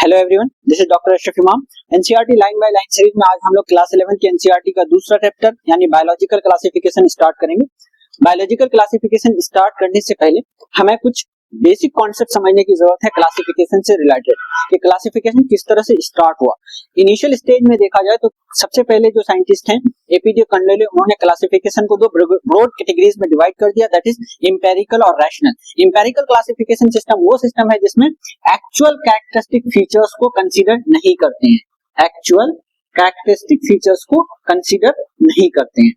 Hello everyone, this is doctor Ashraf Imam. NCERT line by line series में आज हम लोग क्लास 11 की एनसीईआरटी का दूसरा चैप्टर यानी बायोलॉजिकल क्लासिफिकेशन स्टार्ट करेंगे। बायोलॉजिकल क्लासिफिकेशन स्टार्ट करने से पहले हमें कुछ बेसिक कॉन्सेप्ट समझने की जरूरत है क्लासिफिकेशन से रिलेटेड कि क्लासिफिकेशन किस तरह से स्टार्ट हुआ। इनिशियल स्टेज में देखा जाए तो सबसे पहले जो साइंटिस्ट हैं एपीजे कंडेले, उन्होंने क्लासिफिकेशन को दो ब्रॉड कैटेगरीज में डिवाइड कर दिया, दैट इज एम्पिरिकल और रैशनल। एम्पिरिकल क्लासिफिकेशन सिस्टम वो सिस्टम है जिसमें एक्चुअल कैरेक्टरिस्टिक फीचर्स को कंसीडर नहीं करते हैं, एक्चुअल कैरेक्टरिस्टिक फीचर्स को कंसीडर नहीं करते हैं।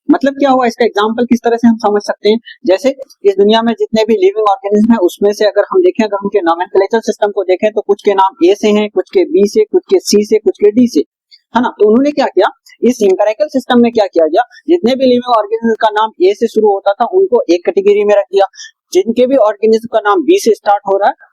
मतलब क्या हुआ, इसका एग्जांपल किस तरह से हम समझ सकते हैं। जैसे इस दुनिया में जितने भी लिविंग ऑर्गेनिज्म हैं उसमें से अगर हम देखें, अगर उनके नोमेनक्लेचर सिस्टम को देखें तो कुछ के नाम ए से हैं, कुछ के बी से, कुछ के सी से, कुछ के डी से, है ना। तो उन्होंने क्या किया, इस एम्पिरिकल सिस्टम में क्या किया गया, जितने भी लिविंग ऑर्गेनिज्म का नाम ए से शुरू होता था उनको एक कैटेगरी में रख दिया, जिनके भी ऑर्गेनिज्म का नाम बी से स्टार्ट हो रहा है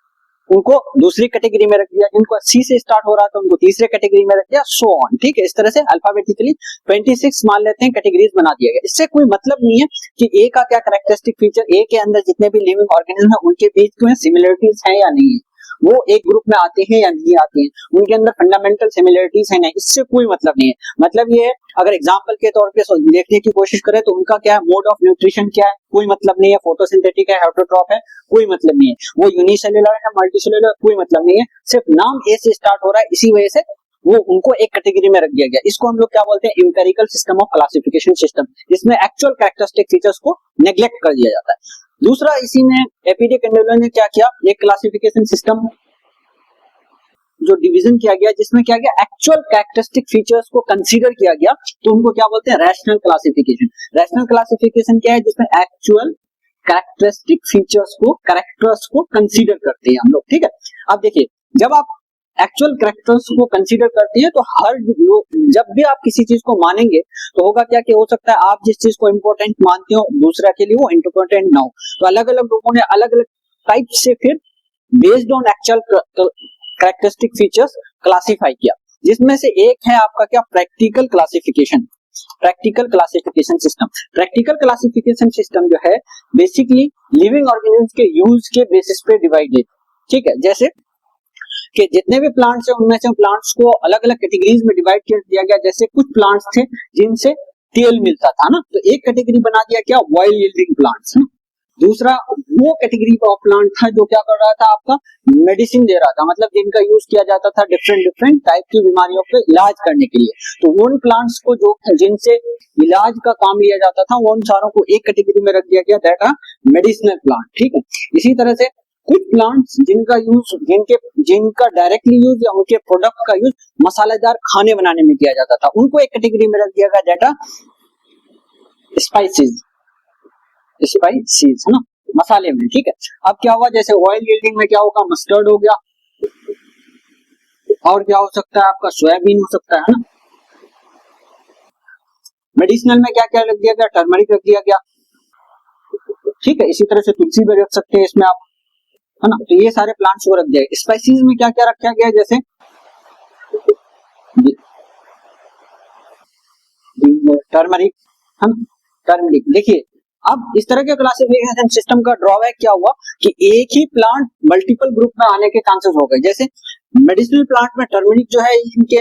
उनको दूसरी कैटेगरी में रख दिया, जिनको सी से स्टार्ट हो रहा था उनको तीसरे कैटेगरी में रख दिया, सो ऑन। ठीक है, इस तरह से अल्फाबेटिकली 26 मान लेते हैं कैटेगरीज बना दिया गया। इससे कोई मतलब नहीं है कि ए का क्या कैरेक्टरिस्टिक फीचर, ए के अंदर जितने भी लिविंग ऑर्गेनिज्म है उनके बीच में सिमिलरिटीज हैं या नहीं है, वो एक ग्रुप में आते हैं या नहीं आते हैं, उनके अंदर फंडामेंटल सिमिलरिटीज है नहीं, इससे कोई मतलब नहीं है। मतलब ये है, अगर एग्जांपल के तौर पे देखने की कोशिश करें तो उनका क्या है, मोड ऑफ न्यूट्रिशन क्या है, कोई मतलब नहीं है, फोटोसिंथेटिक है, हेटरोट्रॉफ है, कोई मतलब नहीं है, वो यूनिसेल्युलर है, मल्टीसेल्युलर, कोई मतलब नहीं है, सिर्फ नाम ए से स्टार्ट हो रहा है, इसी वजह से वो उनको एक कैटेगरी में रख दिया गया। इसको हम लोग क्या बोलते हैं, empirical system of classification system, जिसमें एक्चुअल कैरेक्टरिस्टिक फीचर्स को नेग्लेक्ट कर दिया जाता है। दूसरा, इसी ने एपीजे कंडेले ने क्या किया, एक क्लासिफिकेशन सिस्टम जो डिवीजन किया गया जिसमें क्या गया, एक्चुअल कैरेक्टरिस्टिक फीचर्स को कंसीडर किया गया, तो उनको क्या बोलते हैं, रैशनल क्लासिफिकेशन। रैशनल क्लासिफिकेशन क्या है, जिसमें एक्चुअल कैरेक्टरिस्टिक फीचर्स को, कैरेक्टर्स को कंसीडर करते हैं हम लोग। ठीक है, अब देखिए, जब आप एक्चुअल कैरेक्टर्स को कंसीडर करते हैं तो जब भी आप किसी चीज को मानेंगे तो होगा क्या कि हो सकता है आप जिस चीज को इंपॉर्टेंट मानते हो दूसरा के लिए वो इंपॉर्टेंट ना हो, तो अलग अलग लोगों ने अलग अलग टाइप से फिर based on actual characteristic features classify किया, जिसमें से एक है आपका क्या, practical classification. Practical classification system, practical classification system जो है बेसिकली लिविंग ऑर्गेनिज्म के यूज के बेसिस पे डिवाइडेड। ठीक है, जैसे कि जितने भी प्लांट्स हैं उनमें से प्लांट्स को अलग अलग कैटेगरीज में डिवाइड कर दिया गया। जैसे कुछ प्लांट्स थे जिनसे तेल मिलता था ना, तो एक कैटेगरी बना दिया क्या, ऑयल यील्डिंग प्लांट्स। दूसरा वो कैटेगरी ऑफ प्लांट था जो क्या कर रहा था, आपका मेडिसिन दे रहा था, मतलब जिनका यूज किया जाता था डिफरेंट टाइप की बीमारियों के इलाज करने के लिए। तो उन प्लांट्स को जो जिनसे इलाज का काम लिया जाता था वो उन सारों को एक कैटेगरी में रख दिया गया, दैट आर मेडिसिनल प्लांट। ठीक है, इसी तरह से कुछ प्लांट्स जिनका यूज जिनका डायरेक्टली यूज या उनके प्रोडक्ट का यूज मसालेदार खाने बनाने में किया जाता था, उनको एक कैटेगरी में रख दिया गया, दैट आर स्पाइसेस। स्पाइसेस है ना, मसाले में। ठीक है, अब क्या हुआ, जैसे ऑयल यील्डिंग में क्या होगा, मस्टर्ड हो गया, और क्या हो सकता है आपका, सोयाबीन हो सकता है ना। मेडिसिनल में क्या क्या रख दिया गया, टर्मरिक रख दिया गया। ठीक है, इसी तरह से तुलसी भी रख सकते हैं इसमें आप, है ना। तो ये सारे प्लांट्स को रख दिया। स्पाइसेस में क्या क्या रखा गया, जैसे टर्मरिक, है ना, टर्मरिक। देखिए, अब इस तरह के क्लासिफिकेशन सिस्टम का ड्रॉबैक क्या हुआ कि एक ही प्लांट मल्टीपल ग्रुप में आने के चांसेस हो गए। जैसे मेडिसिनल प्लांट में टर्मरिक जो है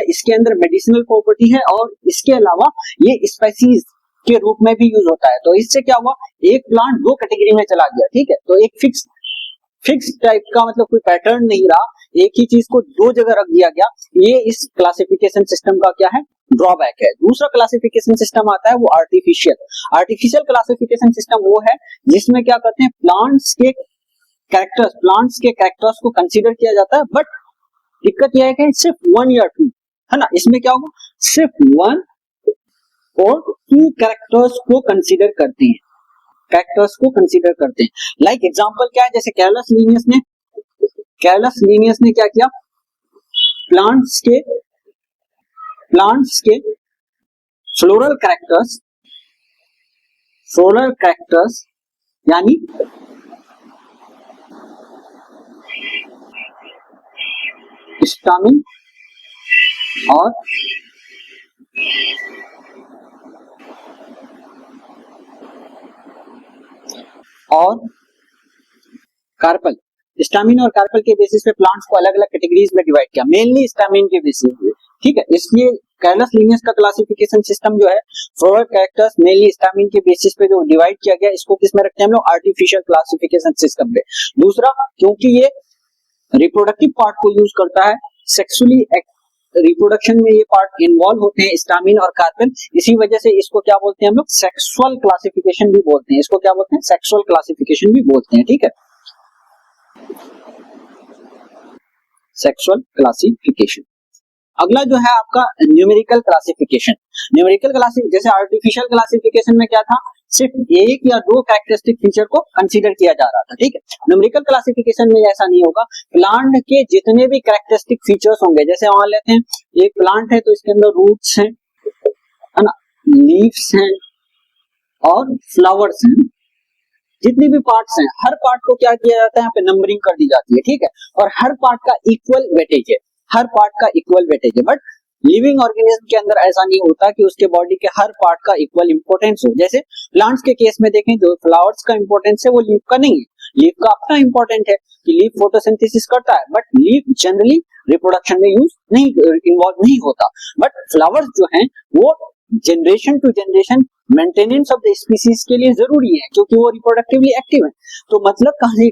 इसके अंदर मेडिसिनल प्रॉपर्टी है और इसके अलावा ये स्पाइसेस के रूप में भी यूज होता है। तो इससे क्या हुआ, एक प्लांट दो कैटेगरी में चला गया। ठीक है, तो एक फिक्स टाइप का, मतलब कोई पैटर्न नहीं रहा, एक ही चीज को दो जगह रख दिया गया। ये इस क्लासिफिकेशन सिस्टम का क्या है, ड्रॉबैक है। दूसरा क्लासिफिकेशन सिस्टम आता है वो आर्टिफिशियल क्लासिफिकेशन सिस्टम वो है जिसमें क्या करते हैं, प्लांट्स के कैरेक्टर्स को कंसीडर किया जाता है, बट दिक्कत यह है कि सिर्फ 1 या 2, है ना। इसमें क्या होगा, सिर्फ 1 और 2 कैरेक्टर्स को कंसीडर करते हैं, लाइक एग्जांपल क्या है, जैसे कैरलस लीनियस ने क्या किया, प्लांट्स के फ्लोरल कैरेक्टर्स यानी स्टामिन और कार्पल, स्टामिन और कार्पल के बेसिस पे प्लांट्स को अलग अलग कैटेगरीज में डिवाइड किया, मेनली स्टामिन के बेसिस पे, ठीक है। इसलिए कैलस लिनियस का क्लासिफिकेशन सिस्टम जो है फ्लोरल कैरेक्टर्स मेनली स्टामिन के बेसिस पे जो डिवाइड किया गया, इसको किस में रखते हैं हम लोग, आर्टिफिशियल क्लासिफिकेशन सिस्टम पे। दूसरा, क्योंकि ये रिप्रोडक्टिव पार्ट को यूज करता है, सेक्सुअली रिप्रोडक्शन में ये पार्ट इन्वॉल्व होते हैं स्टामिन और कार्पल, इसी वजह से इसको क्या बोलते हैं हम लोग, सेक्सुअल क्लासिफिकेशन भी बोलते हैं। इसको क्या बोलते हैं, सेक्सुअल क्लासिफिकेशन भी बोलते हैं, ठीक है, सेक्सुअल क्लासिफिकेशन। अगला जो है आपका न्यूमेरिकल क्लासिफिकेशन। न्यूमेरिकल क्लासिफिकेशन, जैसे आर्टिफिशियल क्लासिफिकेशन में क्या था, सिर्फ एक या दो कैरेक्टरिस्टिक फीचर को कंसीडर किया जा रहा था, ठीक है। न्यूमेरिकल क्लासिफिकेशन में ऐसा नहीं होगा, प्लांट के जितने भी कैरेक्टरिस्टिक फीचर्स होंगे, जैसे मान लेते हैं एक प्लांट है तो इसके अंदर रूट्स हैं, है ना, लीव्स हैं और फ्लावर्स हैं, जितनी भी पार्ट्स हैं, हर पार्ट को क्या किया जाता है, यहाँ पे नंबरिंग कर दी जाती है, ठीक है, और हर पार्ट का इक्वल वेटेज है, हर पार्ट का इक्वल वेटेज है। बट लिविंग ऑर्गेनिज्म के अंदर ऐसा नहीं होता कि उसके बॉडी के हर पार्ट का इक्वल इंपॉर्टेंस हो। जैसे प्लांट्स के केस में देखें, जो फ्लावर्स का इंपॉर्टेंस है वो लीफ का नहीं है, लीफ का अपना इंपॉर्टेंट है कि लीफ फोटोसिंथेसिस करता है, बट लीफ जनरली रिप्रोडक्शन में यूज नहीं, इन्वॉल्व नहीं होता। बट फ्लावर्स जो हैं वो generation to generation maintenance of the species के लिए जरूरी है, क्योंकि वो रिप्रोडक्टिवली एक्टिव है। तो मतलब कहने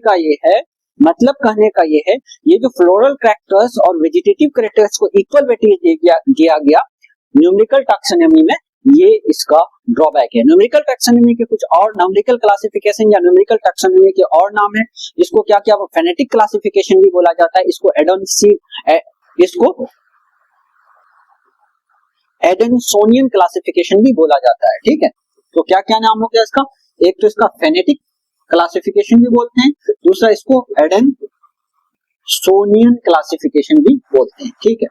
का ये है, ये जो फ्लोरल कैरेक्टर्स और वेजिटेटिव कैरेक्टर्स को इक्वल वेटेज दिया गया न्यूमेरिकल टैक्सोनॉमी में, ये इसका ड्रॉबैक है। न्यूमेरिकल टैक्सोनॉमी के कुछ और न्यूमेरिकल क्लासिफिकेशन या न्यूमेरिकल टैक्सोनॉमी के और नाम है। इसको क्या क्या फेनेटिक क्लासिफिकेशन भी बोला जाता है, इसको एडेनसोनियन क्लासिफिकेशन भी बोला जाता है, ठीक है। तो क्या क्या नाम हो गया इसका, एक तो इसका फेनेटिक क्लासिफिकेशन भी बोलते हैं, दूसरा इसको एडेनसोनियन क्लासिफिकेशन भी बोलते हैं, ठीक है।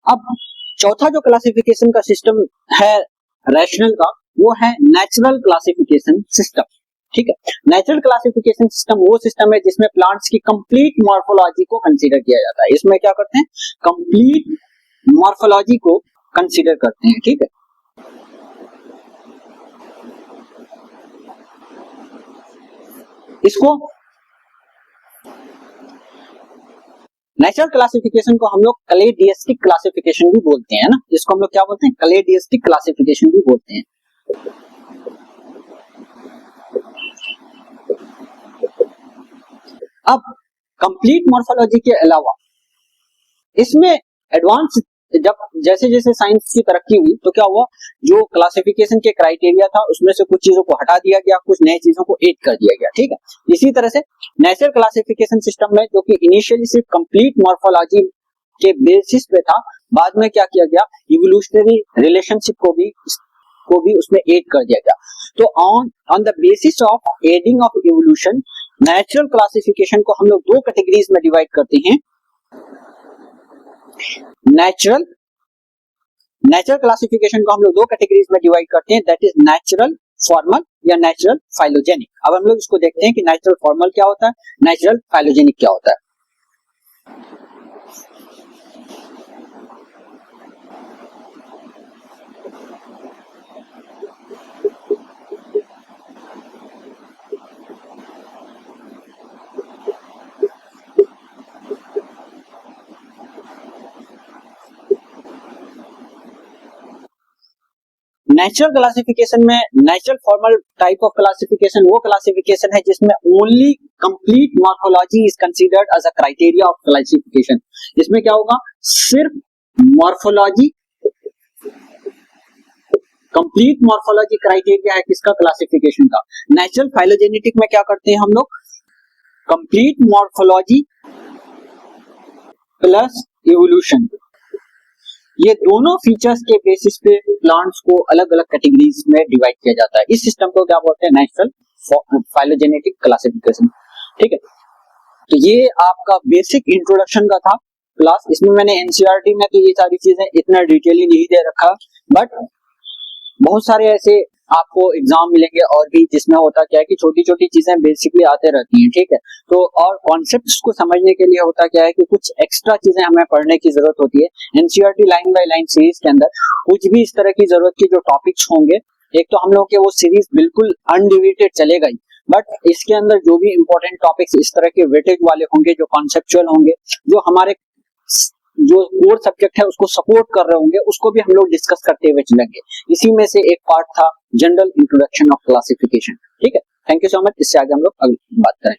अब चौथा जो क्लासिफिकेशन का सिस्टम है रैशनल का, वो है नेचुरल क्लासिफिकेशन सिस्टम, ठीक है। नेचुरल क्लासिफिकेशन सिस्टम वो सिस्टम है जिसमें प्लांट्स की कंप्लीट मॉर्फोलॉजी को कंसीडर किया जाता है। इसमें क्या करते हैं, कंप्लीट मॉर्फोलॉजी को कंसीडर करते हैं, ठीक है। इसको नेचुरल क्लासिफिकेशन को हम लोग क्लेडियस्टिक क्लासिफिकेशन भी बोलते हैं ना, जिसको हम लोग क्या बोलते हैं, क्लेडियस्टिक क्लासिफिकेशन भी बोलते हैं। अब कंप्लीट मॉर्फोलॉजी के अलावा इसमें एडवांस, जब जैसे जैसे साइंस की तरक्की हुई तो क्या हुआ, जो क्लासिफिकेशन के क्राइटेरिया था उसमें से कुछ चीजों को हटा दिया गया, कुछ नई चीजों को ऐड कर दिया गया, ठीक है। इसी तरह से नेचुरल क्लासिफिकेशन सिस्टम में, जो कि इनिशियली सिर्फ कंप्लीट मॉर्फोलॉजी के बेसिस पे था, बाद में क्या किया गया, इवोल्यूशनरी रिलेशनशिप को भी उसमें ऐड कर दिया गया। तो on the basis of adding of evolution, natural classification को हम लोग दो कैटेगरीज में डिवाइड करते हैं। नेचुरल क्लासिफिकेशन को हम लोग दो कैटेगरीज में डिवाइड करते हैं, दैट इज नेचुरल फॉर्मल या नेचुरल फाइलोजेनिक। अब हम लोग इसको देखते हैं कि नेचुरल फॉर्मल क्या होता है, नेचुरल फाइलोजेनिक क्या होता है। नेचुरल क्लासिफिकेशन में natural formal type of classification वो क्लासिफिकेशन है जिसमें only complete morphology is considered as a criteria of classification. इसमें क्या होगा, सिर्फ मॉर्फोलॉजी, कंप्लीट मॉर्फोलॉजी क्राइटेरिया है किसका, क्लासिफिकेशन का। नेचुरल फाइलोजेनेटिक में क्या करते हैं हम लोग, कंप्लीट मॉर्फोलॉजी प्लस इवोल्यूशन, ये दोनों फीचर्स के बेसिस पे प्लांट्स को अलग अलग कैटेगरीज में डिवाइड किया जाता है। इस सिस्टम को क्या बोलते हैं, नेचुरल फाइलोजेनेटिक क्लासिफिकेशन, ठीक है। तो ये आपका बेसिक इंट्रोडक्शन का था क्लास। इसमें मैंने एनसीईआरटी में तो ये सारी चीजें इतना डिटेयली नहीं दे रखा, बट बहुत सारे ऐसे आपको एग्जाम मिलेंगे और भी जिसमें होता क्या है कि छोटी छोटी चीजें बेसिकली आते रहती हैं, ठीक है। तो और कॉन्सेप्ट्स को समझने के लिए होता क्या है कि कुछ एक्स्ट्रा चीजें हमें पढ़ने की जरूरत होती है। NCERT line by line series के अंदर कुछ भी इस तरह की जरूरत की जो टॉपिक्स होंगे, एक तो हम लोग के वो सीरीज बिल्कुल अनडिविडेड चलेगा ही, बट इसके अंदर जो भी इंपॉर्टेंट टॉपिक्स इस तरह के वेटेज वाले होंगे, जो कॉन्सेप्चुअल होंगे, जो हमारे जो कोर सब्जेक्ट है उसको सपोर्ट कर रहे होंगे, उसको भी हम लोग डिस्कस करते हुए चलेंगे। इसी में से एक पार्ट था जनरल इंट्रोडक्शन ऑफ क्लासिफिकेशन। ठीक है, थैंक यू सो मच। इससे आगे हम लोग बात करें।